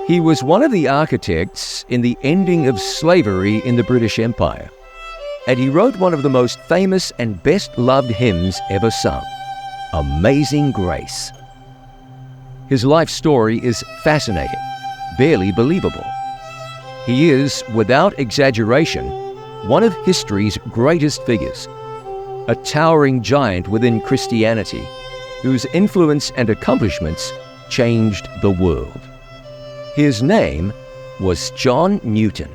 He was one of the architects in the ending of slavery in the British Empire, and he wrote one of the most famous and best-loved hymns ever sung, Amazing Grace. His life story is fascinating, barely believable. He is, without exaggeration, one of history's greatest figures, a towering giant within Christianity, whose influence and accomplishments changed the world. His name was John Newton.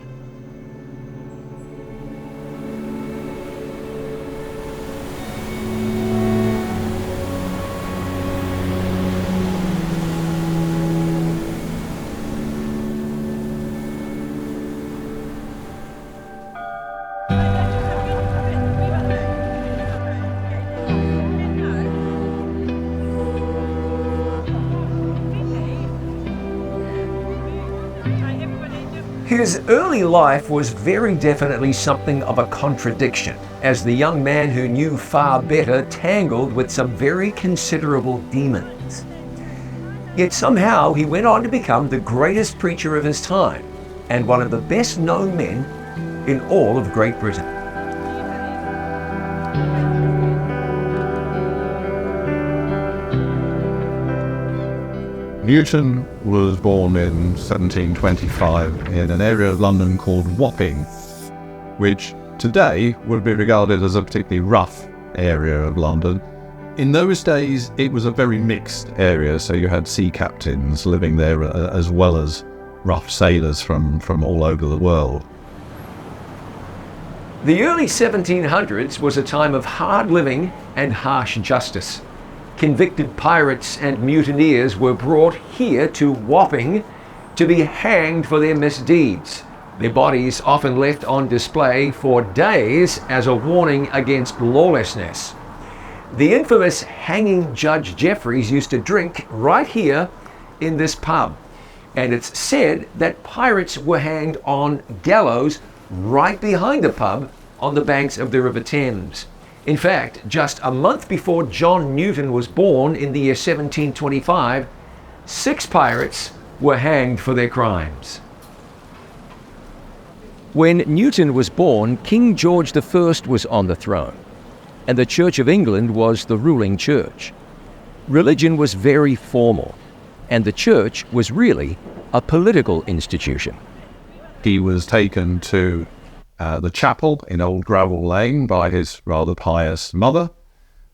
His early life was very definitely something of a contradiction, as the young man who knew far better tangled with some very considerable demons. Yet somehow he went on to become the greatest preacher of his time and one of the best known men in all of Great Britain. Newton was born in 1725 in an area of London called Wapping, which today would be regarded as a particularly rough area of London. In those days, it was a very mixed area, so you had sea captains living there as well as rough sailors from all over the world. The early 1700s was a time of hard living and harsh justice. Convicted pirates and mutineers were brought here to Wapping to be hanged for their misdeeds. Their bodies often left on display for days as a warning against lawlessness. The infamous hanging Judge Jeffreys used to drink right here in this pub, and it's said that pirates were hanged on gallows right behind the pub on the banks of the River Thames. In fact, just a month before John Newton was born in the year 1725, 6 pirates were hanged for their crimes. When Newton was born, King George I was on the throne, and the Church of England was the ruling church. Religion was very formal, and the church was really a political institution. He was taken to the chapel in Old Gravel Lane by his rather pious mother,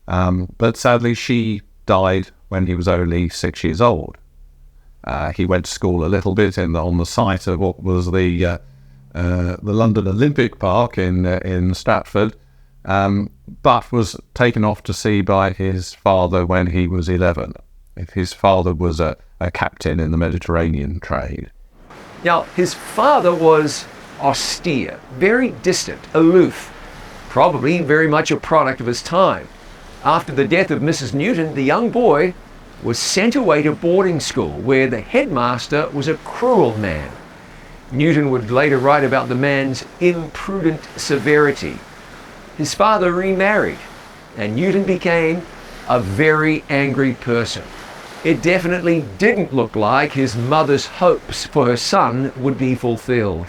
but sadly she died when he was only 6 years old. He went to school a little bit on the site of what was the London Olympic Park in Stratford, but was taken off to sea by his father when he was 11. His father was a captain in the Mediterranean trade. Now, his father was austere, very distant, aloof, probably very much a product of his time. After the death of Mrs. Newton, the young boy was sent away to boarding school, where the headmaster was a cruel man. Newton would later write about the man's imprudent severity. His father remarried, and Newton became a very angry person. It definitely didn't look like his mother's hopes for her son would be fulfilled.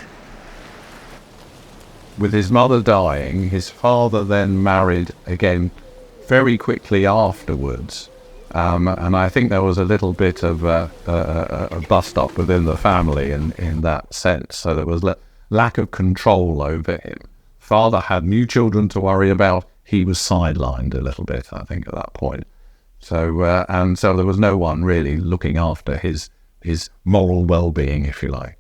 With his mother dying, his father then married again very quickly afterwards. And I think there was a little bit of a bust-up within the family in that sense. So there was lack of control over him. Father had new children to worry about. He was sidelined a little bit, I think, at that point. So there was no one really looking after his moral well-being, if you like.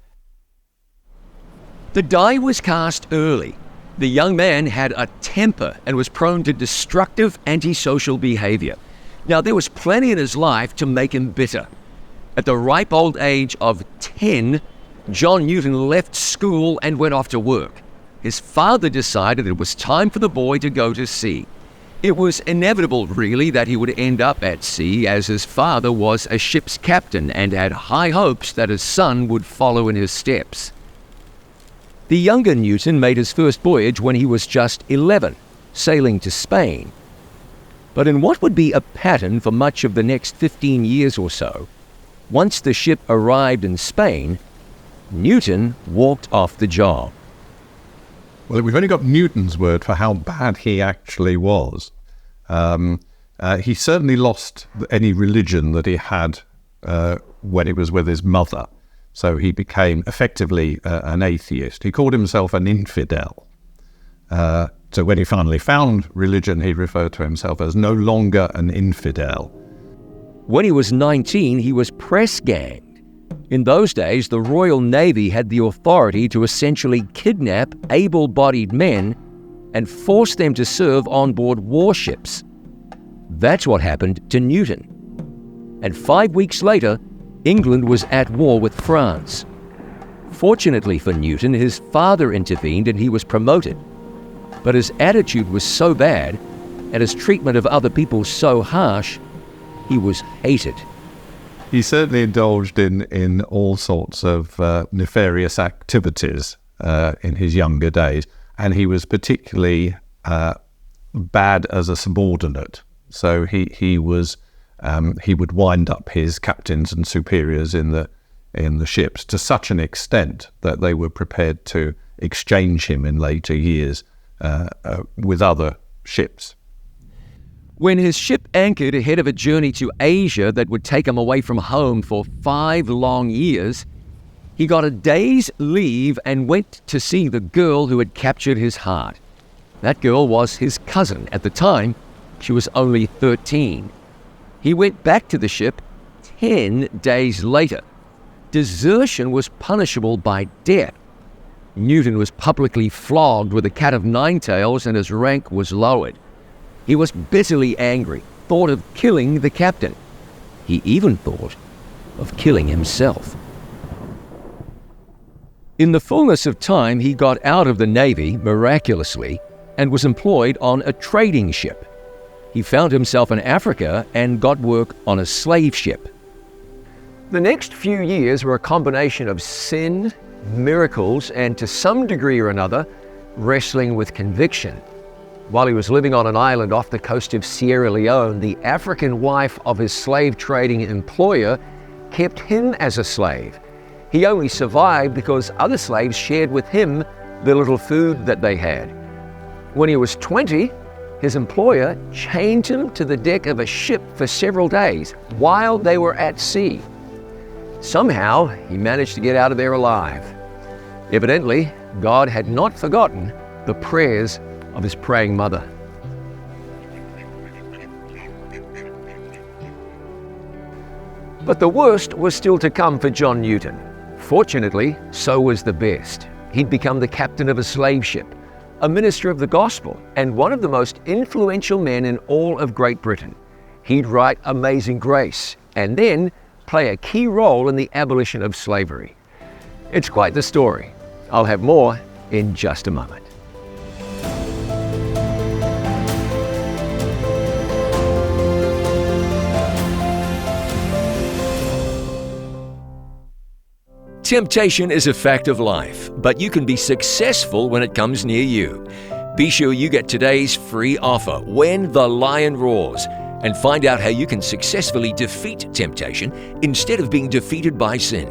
The die was cast early. The young man had a temper and was prone to destructive antisocial behavior. Now, there was plenty in his life to make him bitter. At the ripe old age of 10, John Newton left school and went off to work. His father decided it was time for the boy to go to sea. It was inevitable, really, that he would end up at sea, as his father was a ship's captain and had high hopes that his son would follow in his steps. The younger Newton made his first voyage when he was just 11, sailing to Spain. But in what would be a pattern for much of the next 15 years or so, Once the ship arrived in Spain, Newton walked off the job. Well, we've only got Newton's word for how bad he actually was. He certainly lost any religion that he had when he was with his mother. So he became effectively an atheist. He called himself an infidel. So when he finally found religion, he referred to himself as no longer an infidel. When he was 19, he was press-ganged. In those days, the Royal Navy had the authority to essentially kidnap able-bodied men and force them to serve on board warships. That's what happened to Newton. And 5 weeks later, England was at war with France. Fortunately for Newton, his father intervened and he was promoted. But his attitude was so bad, and his treatment of other people so harsh, he was hated. He certainly indulged in all sorts of nefarious activities in his younger days, and he was particularly bad as a subordinate. So he would wind up his captains and superiors in the ships to such an extent that they were prepared to exchange him in later years with other ships. When his ship anchored ahead of a journey to Asia that would take him away from home for 5 long years, he got a day's leave and went to see the girl who had captured his heart. That girl was his cousin. At the time, she was only 13. He went back to the ship 10 days later. Desertion was punishable by death. Newton was publicly flogged with a cat of nine tails and his rank was lowered. He was bitterly angry, thought of killing the captain. He even thought of killing himself. In the fullness of time, he got out of the Navy, miraculously, and was employed on a trading ship. He found himself in Africa and got work on a slave ship. The next few years were a combination of sin, miracles, and to some degree or another, wrestling with conviction. While he was living on an island off the coast of Sierra Leone, the African wife of his slave trading employer kept him as a slave. He only survived because other slaves shared with him the little food that they had. When he was 20, his employer chained him to the deck of a ship for several days while they were at sea. Somehow, he managed to get out of there alive. Evidently, God had not forgotten the prayers of his praying mother. But the worst was still to come for John Newton. Fortunately, so was the best. He'd become the captain of a slave ship, a minister of the gospel, and one of the most influential men in all of Great Britain. He'd write Amazing Grace, and then play a key role in the abolition of slavery. It's quite the story. I'll have more in just a moment. Temptation is a fact of life, but you can be successful when it comes near you. Be sure you get today's free offer, When the Lion Roars, and find out how you can successfally defeat temptation instead of being defeated by sin.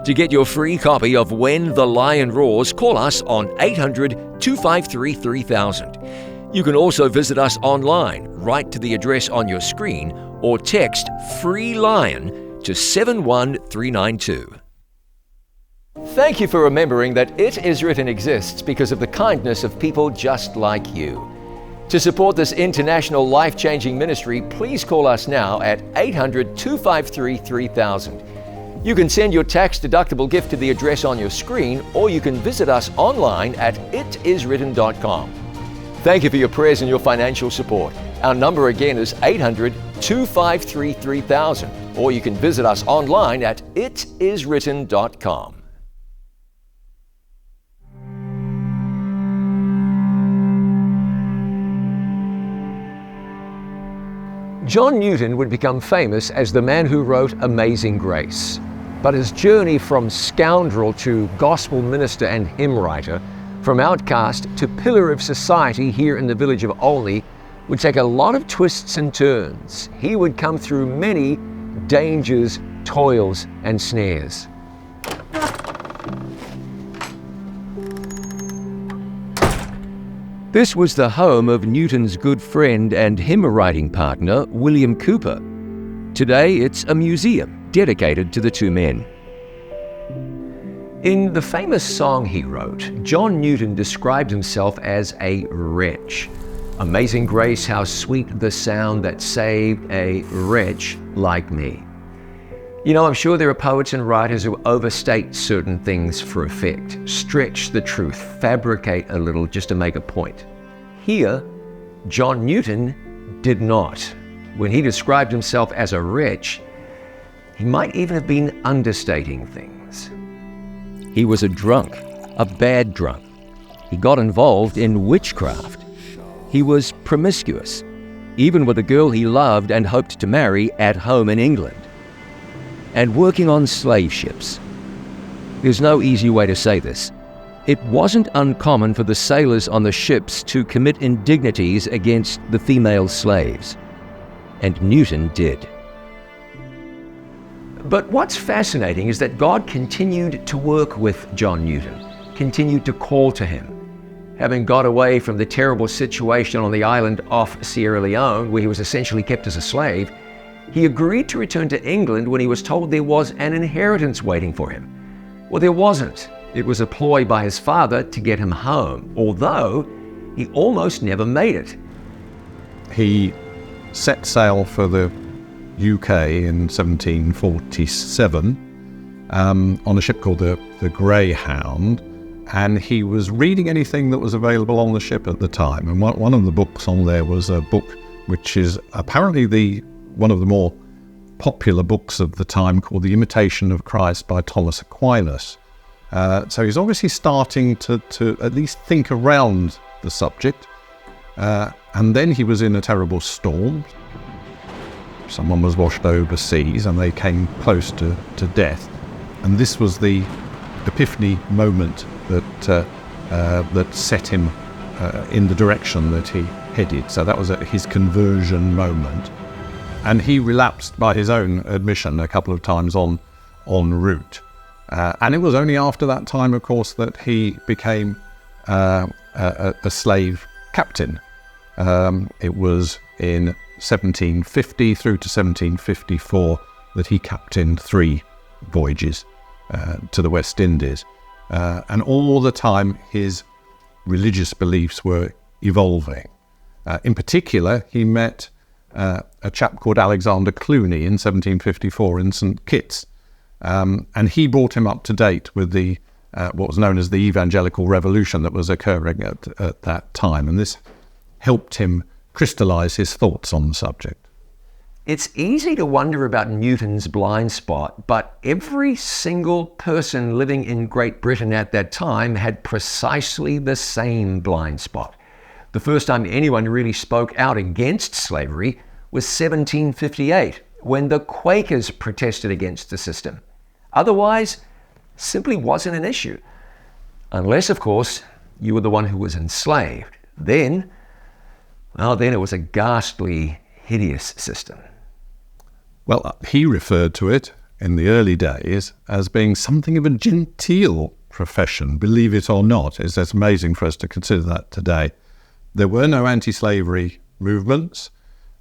To get your free copy of When the Lion Roars, call us on 800-253-3000. You can also visit us online, write to the address on your screen, or text FREE LION to 71392. Thank you for remembering that It Is Written exists because of the kindness of people just like you. To support this international life-changing ministry, please call us now at 800-253-3000. You can send your tax-deductible gift to the address on your screen, or you can visit us online at itiswritten.com. Thank you for your prayers and your financial support. Our number again is 800-253-3000, or you can visit us online at itiswritten.com. John Newton would become famous as the man who wrote Amazing Grace. But his journey from scoundrel to gospel minister and hymn writer, from outcast to pillar of society here in the village of Olney, would take a lot of twists and turns. He would come through many dangers, toils, and snares. This was the home of Newton's good friend and hymn-writing partner, William Cowper. Today, it's a museum dedicated to the two men. In the famous song he wrote, John Newton described himself as a wretch. Amazing grace, how sweet the sound that saved a wretch like me. You know, I'm sure there are poets and writers who overstate certain things for effect, stretch the truth, fabricate a little just to make a point. Here, John Newton did not. When he described himself as a wretch, he might even have been understating things. He was a drunk, a bad drunk. He got involved in witchcraft. He was promiscuous, even with a girl he loved and hoped to marry at home in England. And working on slave ships. There's no easy way to say this. It wasn't uncommon for the sailors on the ships to commit indignities against the female slaves. And Newton did. But what's fascinating is that God continued to work with John Newton, continued to call to him. Having got away from the terrible situation on the island off Sierra Leone, where he was essentially kept as a slave, he agreed to return to England when he was told there was an inheritance waiting for him. Well, there wasn't. It was a ploy by his father to get him home, although he almost never made it. He set sail for the UK in 1747 on a ship called the Greyhound, and he was reading anything that was available on the ship at the time. And one of the books on there was a book which is apparently one of the more popular books of the time, called The Imitation of Christ by Thomas Aquinas. So he's obviously starting to at least think around the subject. And then he was in a terrible storm. Someone was washed overseas and they came close to death. And this was the epiphany moment that set him in the direction that he headed. So that was his conversion moment. And he relapsed, by his own admission, a couple of times en route. And it was only after that time, of course, that he became a slave captain. It was in 1750 through to 1754 that he captained 3 voyages to the West Indies. And all the time his religious beliefs were evolving. In particular, he met a chap called Alexander Cluny in 1754 in St. Kitts. And he brought him up to date with the what was known as the Evangelical Revolution that was occurring at that time. And this helped him crystallize his thoughts on the subject. It's easy to wonder about Newton's blind spot, but every single person living in Great Britain at that time had precisely the same blind spot. The first time anyone really spoke out against slavery was 1758, when the Quakers protested against the system. Otherwise, simply wasn't an issue. Unless, of course, you were the one who was enslaved. Then it was a ghastly, hideous system. Well, he referred to it in the early days as being something of a genteel profession, believe it or not. It's amazing for us to consider that today. There were no anti-slavery movements.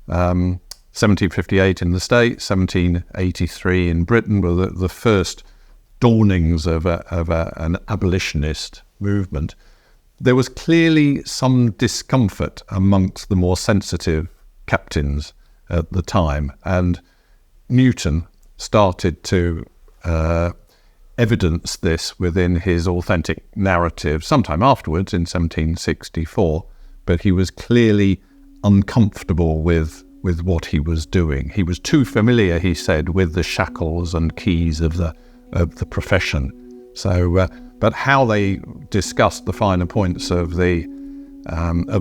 1758 in the States, 1783 in Britain were the first dawnings of an abolitionist movement. There was clearly some discomfort amongst the more sensitive captains at the time, and Newton started to evidence this within his authentic narrative sometime afterwards in 1764, but he was clearly uncomfortable with what he was doing. He was too familiar, he said, with the shackles and keys of the profession. So, but how they discussed the finer points of the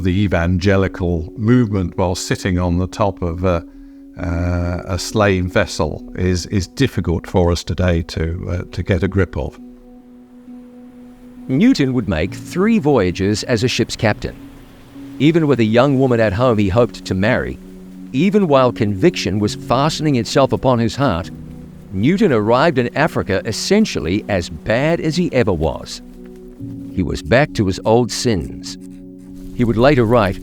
evangelical movement while sitting on the top of a slave vessel is difficult for us today to get a grip of. Newton would make 3 voyages as a ship's captain. Even with a young woman at home he hoped to marry, even while conviction was fastening itself upon his heart, Newton arrived in Africa essentially as bad as he ever was. He was back to his old sins. He would later write,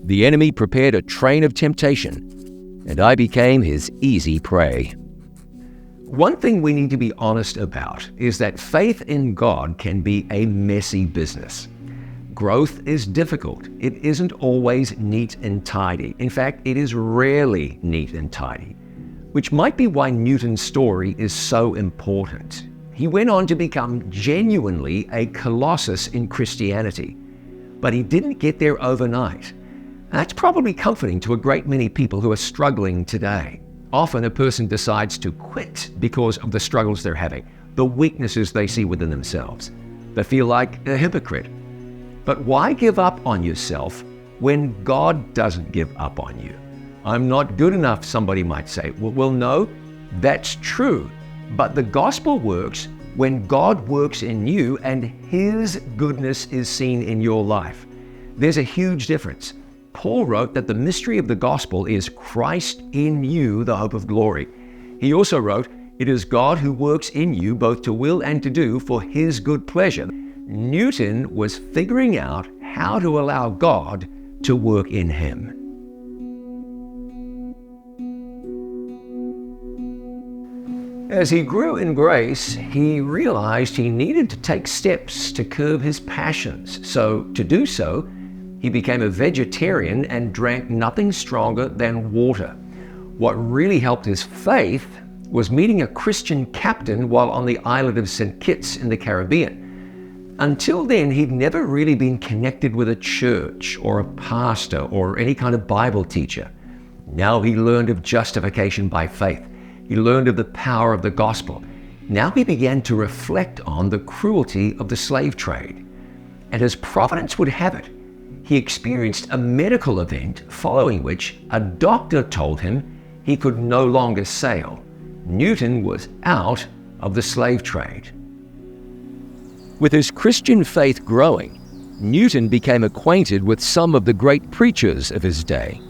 "The enemy prepared a train of temptation, and I became his easy prey." One thing we need to be honest about is that faith in God can be a messy business. Growth is difficult. It isn't always neat and tidy. In fact, it is rarely neat and tidy, which might be why Newton's story is so important. He went on to become genuinely a colossus in Christianity, but he didn't get there overnight. That's probably comforting to a great many people who are struggling today. Often a person decides to quit because of the struggles they're having, the weaknesses they see within themselves. They feel like a hypocrite. But why give up on yourself when God doesn't give up on you? "I'm not good enough," somebody might say. Well, no, that's true. But the gospel works when God works in you and His goodness is seen in your life. There's a huge difference. Paul wrote that the mystery of the gospel is Christ in you, the hope of glory. He also wrote, "It is God who works in you both to will and to do for His good pleasure." Newton was figuring out how to allow God to work in him. As he grew in grace, he realized he needed to take steps to curb his passions. So to do so, he became a vegetarian and drank nothing stronger than water. What really helped his faith was meeting a Christian captain while on the island of St. Kitts in the Caribbean. Until then, he'd never really been connected with a church or a pastor or any kind of Bible teacher. Now he learned of justification by faith. He learned of the power of the gospel. Now he began to reflect on the cruelty of the slave trade. And as providence would have it, he experienced a medical event following which a doctor told him he could no longer sail. Newton was out of the slave trade. With his Christian faith growing, Newton became acquainted with some of the great preachers of his day.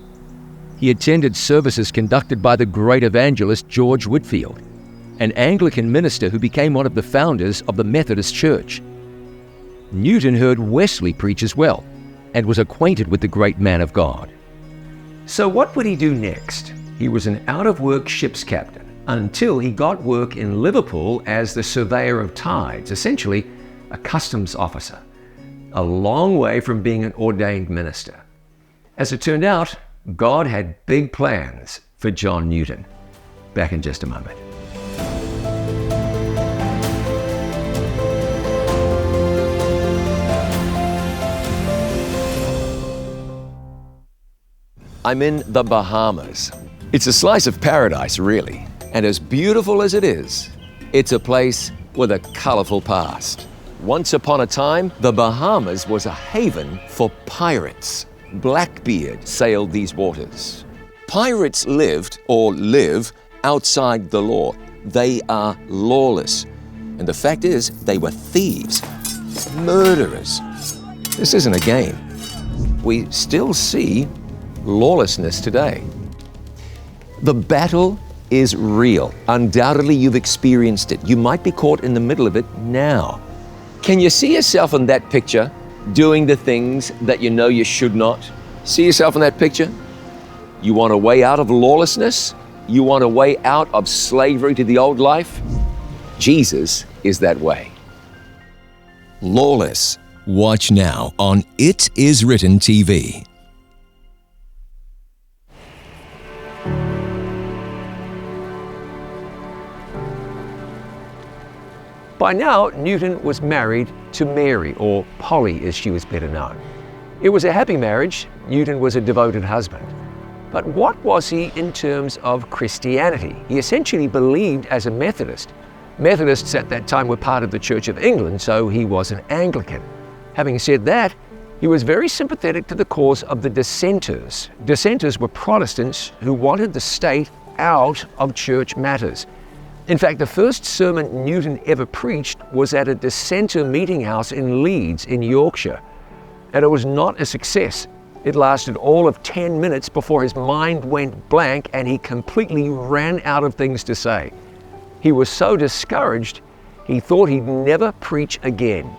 He attended services conducted by the great evangelist George Whitefield, an Anglican minister who became one of the founders of the Methodist Church. Newton heard Wesley preach as well, and was acquainted with the great man of God. So what would he do next? He was an out-of-work ship's captain until he got work in Liverpool as the surveyor of tides, essentially a customs officer, a long way from being an ordained minister. As it turned out, God had big plans for John Newton. Back in just a moment. I'm in the Bahamas. It's a slice of paradise, really. And as beautiful as it is, it's a place with a colorful past. Once upon a time, the Bahamas was a haven for pirates. Blackbeard sailed these waters. Pirates lived, or live, outside the law. They are lawless. And the fact is, they were thieves, murderers. This isn't a game. We still see lawlessness today. The battle is real. Undoubtedly, you've experienced it. You might be caught in the middle of it now. Can you see yourself in that picture, doing the things that you know you should not? See yourself in that picture? You want a way out of lawlessness? You want a way out of slavery to the old life? Jesus is that way. Lawless. Watch now on It Is Written TV. By now, Newton was married to Mary, or Polly as she was better known. It was a happy marriage. Newton was a devoted husband. But what was he in terms of Christianity? He essentially believed as a Methodist. Methodists at that time were part of the Church of England, so he was an Anglican. Having said that, he was very sympathetic to the cause of the dissenters. Dissenters were Protestants who wanted the state out of church matters. In fact, the first sermon Newton ever preached was at a dissenter meeting house in Leeds in Yorkshire, and it was not a success. It lasted all of 10 minutes before his mind went blank and he completely ran out of things to say. He was so discouraged, he thought he'd never preach again.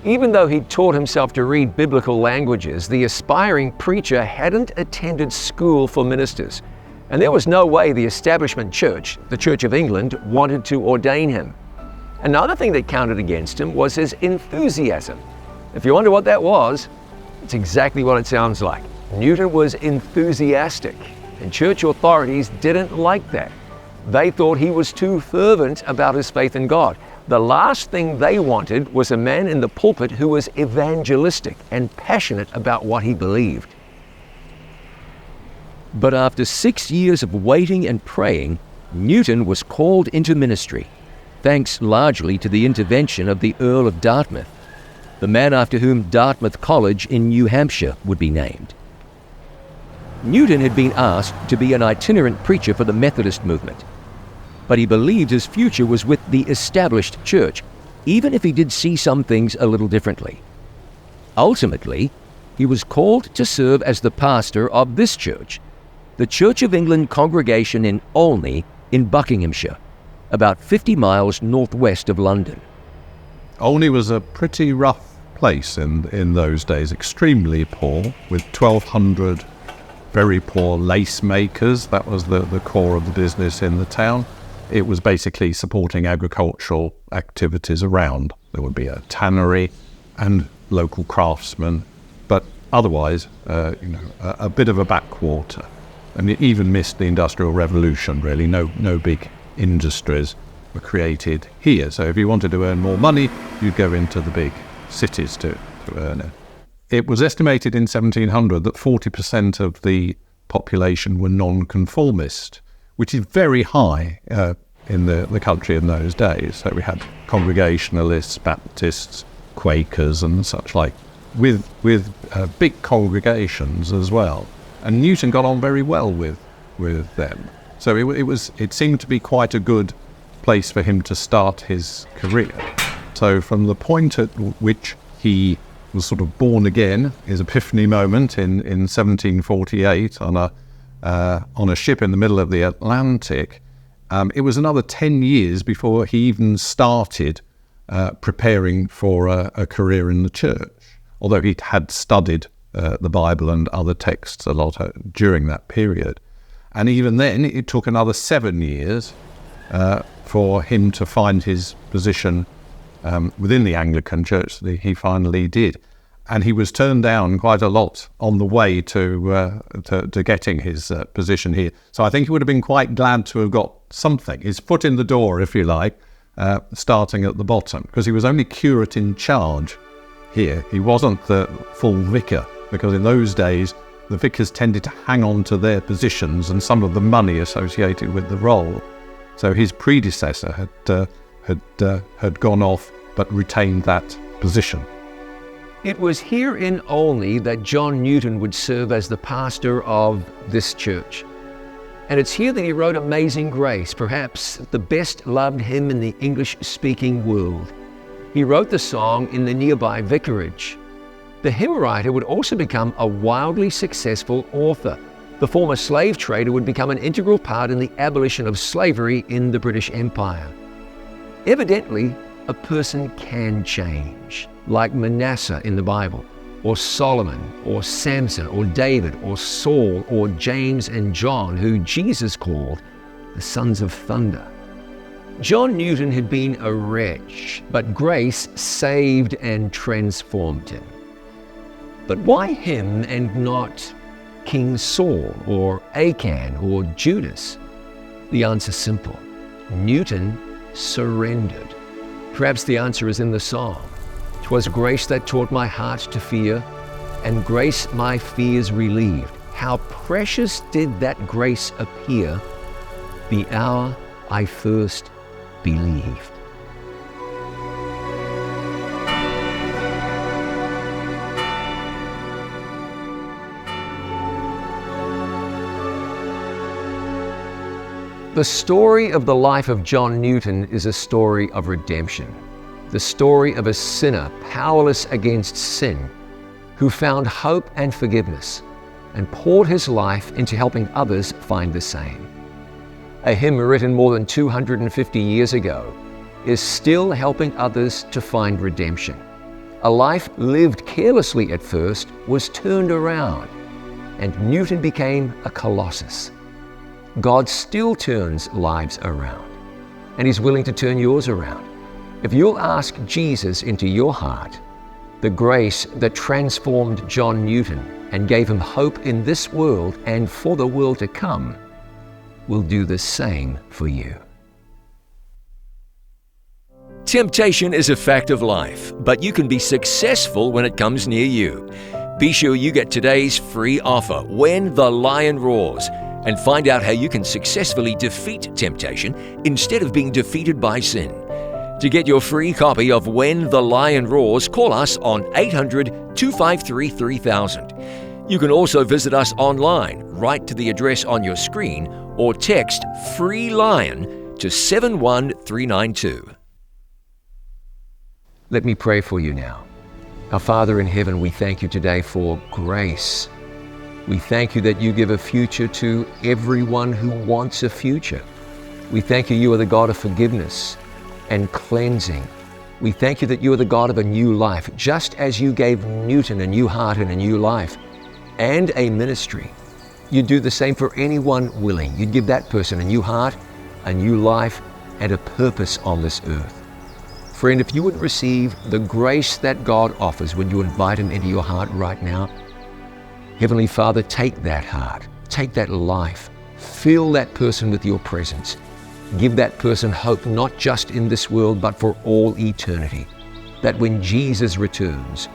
Even though he'd taught himself to read biblical languages, the aspiring preacher hadn't attended school for ministers, and there was no way the establishment church, the Church of England, wanted to ordain him. Another thing that counted against him was his enthusiasm. If you wonder what that was, it's exactly what it sounds like. Newton was enthusiastic, and church authorities didn't like that. They thought he was too fervent about his faith in God. The last thing they wanted was a man in the pulpit who was evangelistic and passionate about what he believed. But after 6 years of waiting and praying, Newton was called into ministry, thanks largely to the intervention of the Earl of Dartmouth, the man after whom Dartmouth College in New Hampshire would be named. Newton had been asked to be an itinerant preacher for the Methodist movement, but he believed his future was with the established church, even if he did see some things a little differently. Ultimately, he was called to serve as the pastor of this church, the Church of England congregation in Olney in Buckinghamshire, about 50 miles northwest of London. Olney was a pretty rough place in those days, extremely poor, with 1,200 very poor lace makers. That was the core of the business in the town. It was basically supporting agricultural activities around. There would be a tannery and local craftsmen, but otherwise, a bit of a backwater. And it even missed the Industrial Revolution, really. No big industries were created here. So if you wanted to earn more money, you'd go into the big cities to earn it. It was estimated in 1700 that 40% of the population were non-conformist, which is very high in the country in those days. So we had Congregationalists, Baptists, Quakers and such like, with big congregations as well. And Newton got on very well with them. So it seemed to be quite a good place for him to start his career. So from the point at which he was sort of born again, his epiphany moment in 1748 on a ship in the middle of the Atlantic, it was another 10 years before he even started preparing for a career in the church, although he had studied the Bible and other texts a lot during that period. And even then, it took another 7 years for him to find his position within the Anglican Church that he finally did. And he was turned down quite a lot on the way to getting his position here. So I think he would have been quite glad to have got something, his foot in the door, if you like, starting at the bottom, because he was only curate in charge here. He wasn't the full vicar, because in those days, the vicars tended to hang on to their positions and some of the money associated with the role. So his predecessor had gone off but retained that position. It was here in Olney that John Newton would serve as the pastor of this church. And it's here that he wrote Amazing Grace, perhaps the best loved hymn in the English-speaking world. He wrote the song in the nearby vicarage. The hymn writer would also become a wildly successful author. The former slave trader would become an integral part in the abolition of slavery in the British Empire. Evidently, a person can change, like Manasseh in the Bible, or Solomon, or Samson, or David, or Saul, or James and John, who Jesus called the sons of thunder. John Newton had been a wretch, but grace saved and transformed him. But why him and not King Saul, or Achan, or Judas? The answer's simple. Newton surrendered. Perhaps the answer is in the song. 'Twas grace that taught my heart to fear, and grace my fears relieved. How precious did that grace appear, the hour I first believed. The story of the life of John Newton is a story of redemption. The story of a sinner powerless against sin, who found hope and forgiveness and poured his life into helping others find the same. A hymn written more than 250 years ago is still helping others to find redemption. A life lived carelessly at first was turned around, and Newton became a colossus. God still turns lives around, and He's willing to turn yours around. If you'll ask Jesus into your heart, the grace that transformed John Newton and gave him hope in this world and for the world to come will do the same for you. Temptation is a fact of life, but you can be successful when it comes near you. Be sure you get today's free offer, When the Lion Roars, and find out how you can successfully defeat temptation instead of being defeated by sin. To get your free copy of When the Lion Roars, call us on 800-253-3000. You can also visit us online, write to the address on your screen, or text FREE LION to 71392. Let me pray for you now. Our Father in heaven, we thank you today for grace. We thank you that you give a future to everyone who wants a future. We thank you, you are the God of forgiveness and cleansing. We thank you that you are the God of a new life, just as you gave Newton a new heart and a new life and a ministry. You'd do the same for anyone willing. You'd give that person a new heart, a new life, and a purpose on this earth. Friend, if you would receive the grace that God offers when you invite Him into your heart right now, Heavenly Father, take that heart, take that life, fill that person with your presence. Give that person hope not just in this world, but for all eternity. That when Jesus returns,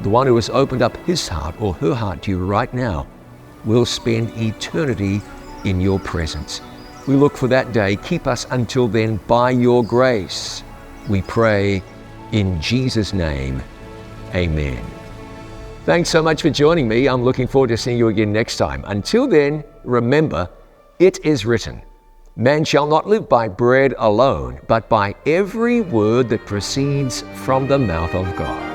the one who has opened up his heart or her heart to you right now will spend eternity in your presence. We look for that day. Keep us until then by your grace. We pray in Jesus' name, amen. Thanks so much for joining me. I'm looking forward to seeing you again next time. Until then, remember, it is written, man shall not live by bread alone, but by every word that proceeds from the mouth of God.